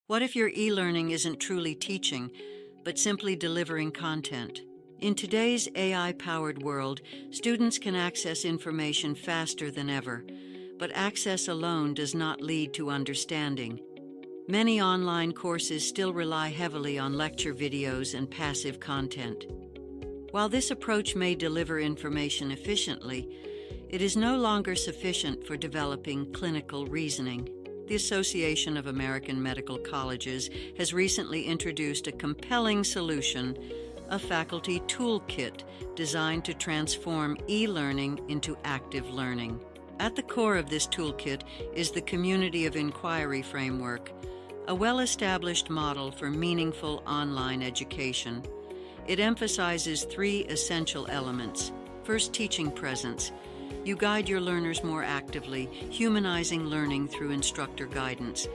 What if your e-learning isn't truly teaching, but simply delivering content? In today's AI-powered world, students can access information faster than ever, but access alone does not lead to understanding. Many online courses still rely heavily on lecture videos and passive content. While this approach may deliver information efficiently, it is no longer sufficient for developing clinical reasoning. The Association of American Medical Colleges has recently introduced a compelling solution, a faculty toolkit designed to transform e-learning into active learning. At the core of this toolkit is the Community of Inquiry framework, a well-established model for meaningful online education. It emphasizes three essential elements. First, teaching presence. You guide your learners more actively, humanizing learning through instructor guidance.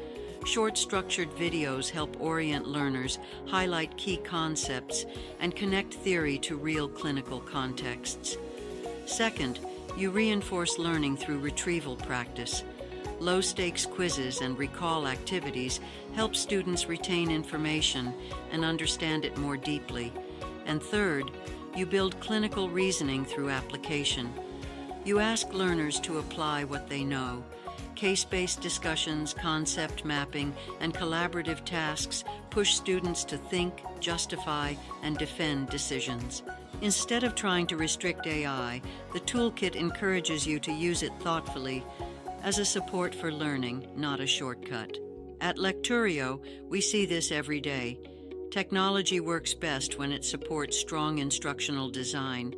Short, structured videos help orient learners, highlight key concepts, and connect theory to real clinical contexts. Second, you reinforce learning through retrieval practice. Low-stakes quizzes and recall activities help students retain information and understand it more deeply. And third, you build clinical reasoning through application. You ask learners to apply what they know. Case-based discussions, concept mapping, and collaborative tasks push students to think, justify, and defend decisions. Instead of trying to restrict AI, the toolkit encourages you to use it thoughtfully as a support for learning, not a shortcut. At Lecturio, we see this every day. Technology works best when it supports strong instructional design.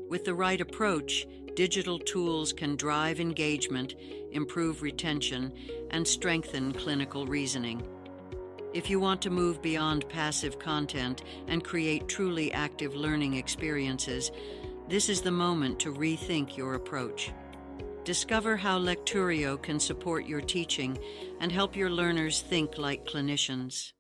With the right approach, digital tools can drive engagement, improve retention, and strengthen clinical reasoning. If you want to move beyond passive content and create truly active learning experiences, this is the moment to rethink your approach. Discover how Lecturio can support your teaching and help your learners think like clinicians.